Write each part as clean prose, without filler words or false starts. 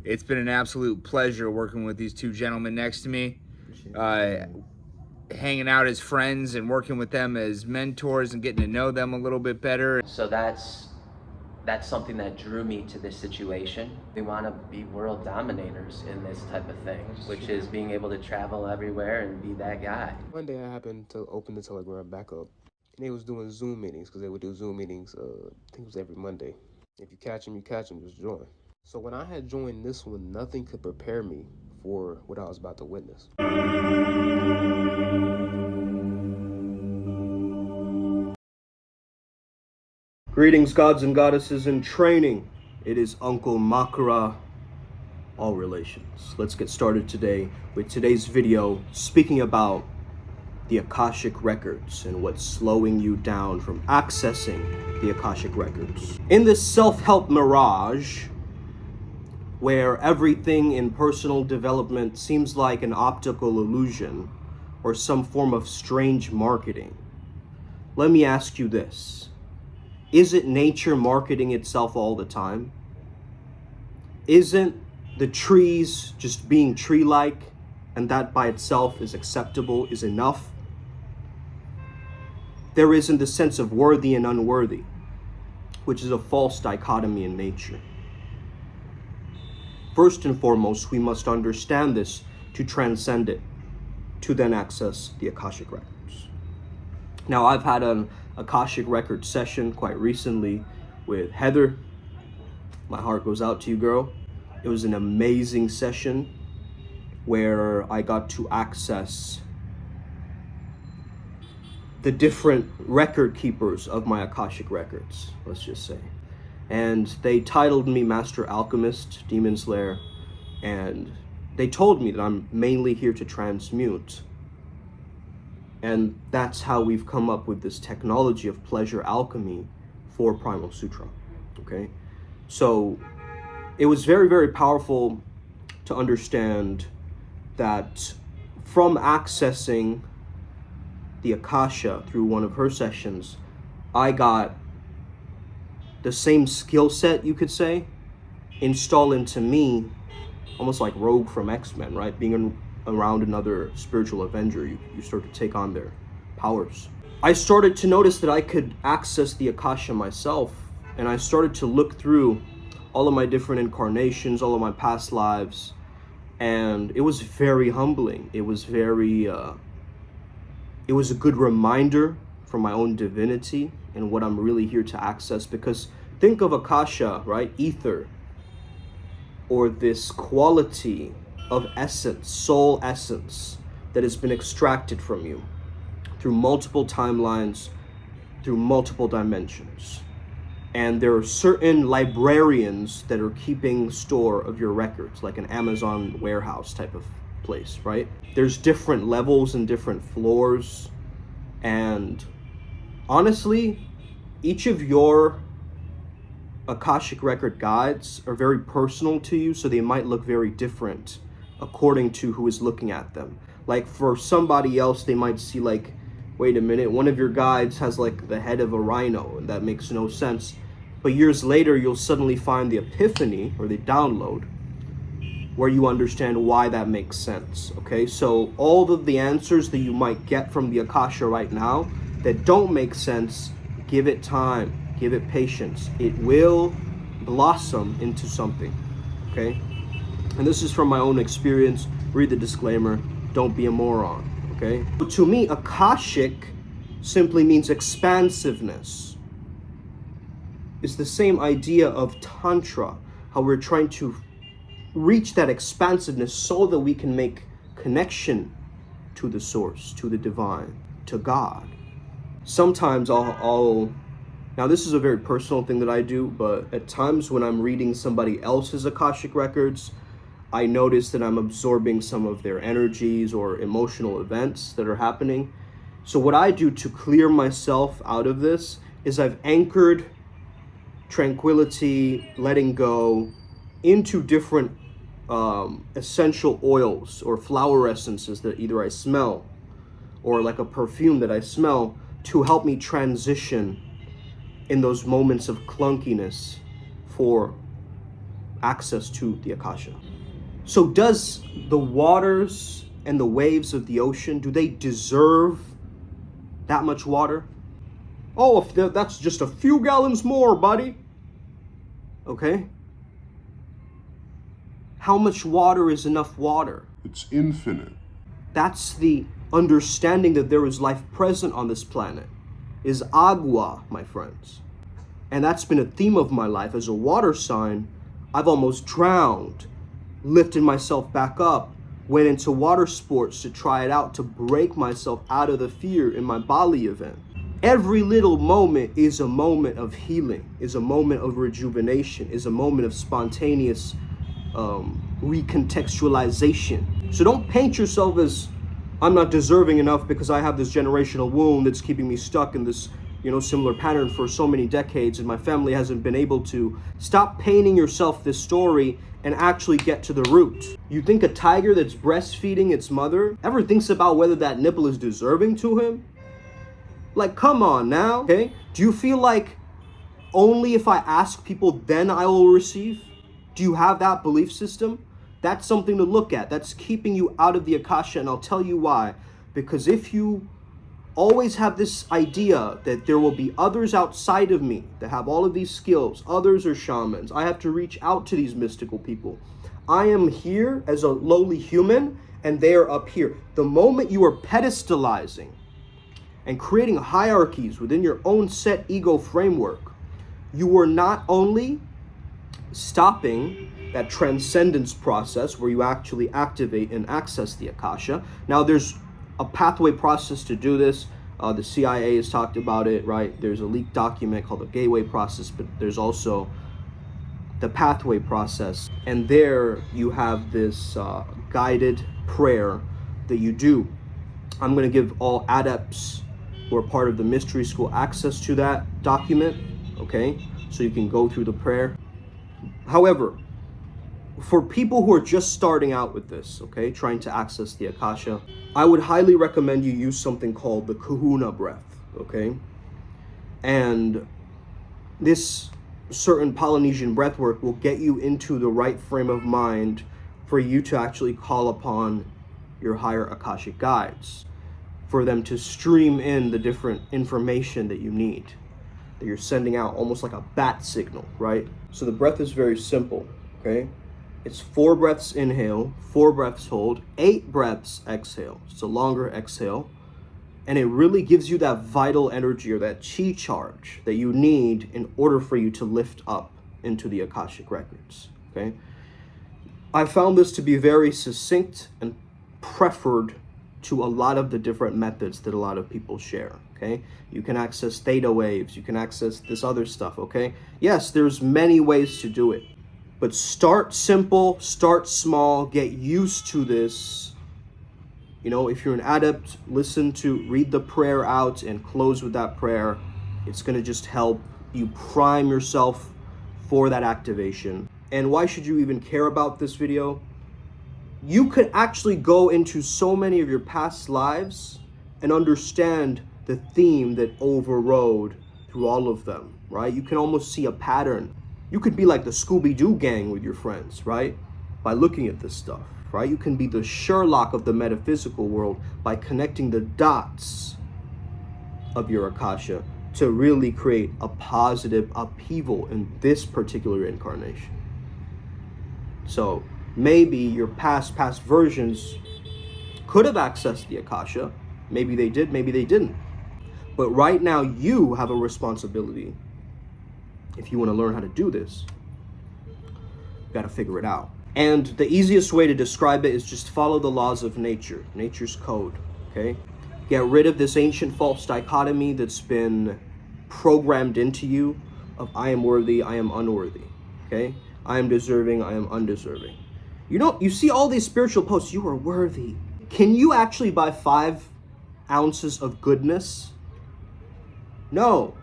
It's been an absolute pleasure working with these two gentlemen next to me, hanging out as friends and working with them as mentors and getting to know them a little bit better. So that's something that drew me to this situation. We want to be world dominators in this type of thing, which is being able to travel everywhere and be that guy. One day I happened to open the Telegram back up, and they was doing Zoom meetings, because they would do Zoom meetings, I think it was every Monday. If you catch them, just join. So when I had joined this one, nothing could prepare me for what I was about to witness. Greetings, gods and goddesses in training. It is Uncle Makara, all relations. Let's get started today with today's video, speaking about the Akashic records and what's slowing you down from accessing the Akashic records. In this self-help mirage, where everything in personal development seems like an optical illusion or some form of strange marketing, let me ask you this. Is it nature marketing itself all the time? Isn't the trees just being tree-like, and that by itself is acceptable, is enough? There isn't the sense of worthy and unworthy, which is a false dichotomy in nature. First and foremost, we must understand this to transcend it, to then access the Akashic records. Now, I've had an Akashic record session quite recently with Heather. My heart goes out to you, girl. It was an amazing session where I got to access the different record keepers of my Akashic records, let's just say. And they titled me Master Alchemist, Demon Slayer, and they told me that I'm mainly here to transmute. And that's how we've come up with this technology of pleasure alchemy for Primal Sutra, okay? So it was very, very powerful to understand that from accessing the Akasha through one of her sessions, I got the same skill set, you could say, installed into me, almost like Rogue from X-Men, right? Being around another spiritual avenger, you start to take on their powers. I started to notice that I could access the Akasha myself, and I started to look through all of my different incarnations, all of my past lives, and it was very humbling. It was very, it was a good reminder for my own divinity and what I'm really here to access, because think of Akasha, right? Ether, or this quality of essence, soul essence, that has been extracted from you through multiple timelines, through multiple dimensions. And there are certain librarians that are keeping store of your records, like an Amazon warehouse type of place, right? There's different levels and different floors, and honestly, each of your Akashic record guides are very personal to you, so they might look very different according to who is looking at them. Like for somebody else, they might see like, wait a minute, one of your guides has like the head of a rhino, and that makes no sense. But years later, you'll suddenly find the epiphany, or the download, where you understand why that makes sense, okay? So all of the answers that you might get from the Akasha right now that don't make sense, give it time, give it patience. It will blossom into something, okay? And this is from my own experience. Read the disclaimer, don't be a moron, okay? But to me, Akashic simply means expansiveness. It's the same idea of Tantra, how we're trying to reach that expansiveness so that we can make connection to the source, to the divine, to God. Sometimes I'll now this is a very personal thing that I do, but at times when I'm reading somebody else's Akashic records, I notice that I'm absorbing some of their energies or emotional events that are happening. So what I do to clear myself out of this is I've anchored tranquility, letting go, into different essential oils or flower essences that either I smell or like a perfume that I smell to help me transition in those moments of clunkiness for access to the Akasha. So does the waters and the waves of the ocean, do they deserve that much water? Oh, if that's just a few gallons more, buddy. Okay. How much water is enough water? It's infinite. That's the understanding that there is life present on this planet, is agua, my friends. And that's been a theme of my life. As a water sign, I've almost drowned, lifted myself back up, went into water sports to try it out, to break myself out of the fear in my Bali event. Every little moment is a moment of healing, is a moment of rejuvenation, is a moment of spontaneous recontextualization. So don't paint yourself as, I'm not deserving enough because I have this generational wound that's keeping me stuck in this, similar pattern for so many decades and my family hasn't been able to. Stop painting yourself this story and actually get to the root. You think a tiger that's breastfeeding its mother ever thinks about whether that nipple is deserving to him? Like, come on now, okay? Do you feel like only if I ask people, then I will receive? Do you have that belief system? That's something to look at. That's keeping you out of the Akasha, and I'll tell you why. Because if you always have this idea that there will be others outside of me that have all of these skills, others are shamans, I have to reach out to these mystical people. I am here as a lowly human, and they are up here. The moment you are pedestalizing and creating hierarchies within your own set ego framework, you are not only stopping that transcendence process where you actually activate and access the Akasha. Now there's a pathway process to do this. The CIA has talked about it, right? There's a leaked document called the gateway process, but there's also the pathway process. And there you have this guided prayer that you do. I'm going to give all adepts who are part of the mystery school access to that document, okay? So you can go through the prayer. However, for people who are just starting out with this, okay, trying to access the Akasha, I would highly recommend you use something called the kahuna breath, okay? And this certain Polynesian breath work will get you into the right frame of mind for you to actually call upon your higher Akashic guides, for them to stream in the different information that you need, that you're sending out almost like a bat signal, right? So the breath is very simple, okay? It's 4 breaths inhale, 4 breaths hold, 8 breaths exhale. It's a longer exhale. And it really gives you that vital energy or that chi charge that you need in order for you to lift up into the Akashic records, okay? I found this to be very succinct and preferred to a lot of the different methods that a lot of people share, okay? You can access theta waves, you can access this other stuff, okay? Yes, there's many ways to do it, but start simple, start small, get used to this. If you're an adept, read the prayer out and close with that prayer. It's gonna just help you prime yourself for that activation. And why should you even care about this video? You could actually go into so many of your past lives and understand the theme that overrode through all of them, right? You can almost see a pattern. You could be like the Scooby-Doo gang with your friends, right? By looking at this stuff, right? You can be the Sherlock of the metaphysical world by connecting the dots of your Akasha to really create a positive upheaval in this particular incarnation. So maybe your past versions could have accessed the Akasha. Maybe they did, maybe they didn't. But right now you have a responsibility. If you want to learn how to do this, you got to figure it out. And the easiest way to describe it is just follow the laws of nature, nature's code, okay? Get rid of this ancient false dichotomy that's been programmed into you of I am worthy, I am unworthy, okay? I am deserving, I am undeserving. You see all these spiritual posts, you are worthy. Can you actually buy 5 ounces of goodness? No,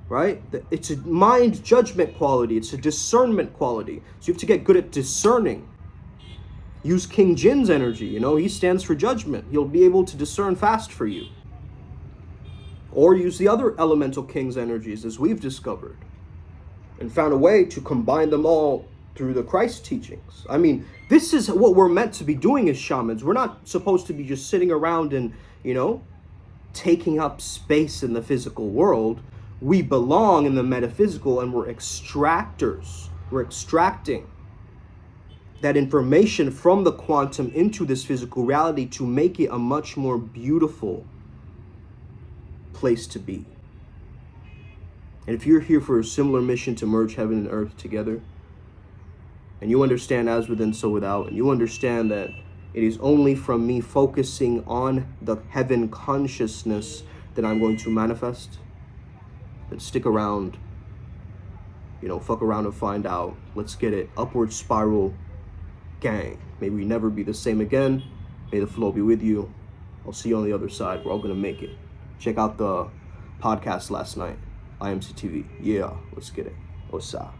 right? It's a mind judgment quality. It's a discernment quality. So you have to get good at discerning. Use King Jin's energy, he stands for judgment. He'll be able to discern fast for you. or use the other elemental king's energies as we've discovered, and found a way to combine them all through the Christ teachings. I mean, this is what we're meant to be doing as shamans. We're not supposed to be just sitting around and, taking up space in the physical world. We belong in the metaphysical, and we're extractors. We're extracting that information from the quantum into this physical reality to make it a much more beautiful place to be. And if you're here for a similar mission to merge heaven and earth together, and you understand as within, so without, and you understand that it is only from me focusing on the heaven consciousness that I'm going to manifest, then stick around, fuck around and find out. Let's get it. Upward spiral, gang. May we never be the same again. May the flow be with you. I'll see you on the other side. We're all gonna make it. Check out the podcast last night, IMC TV. Yeah, let's get it. Osa.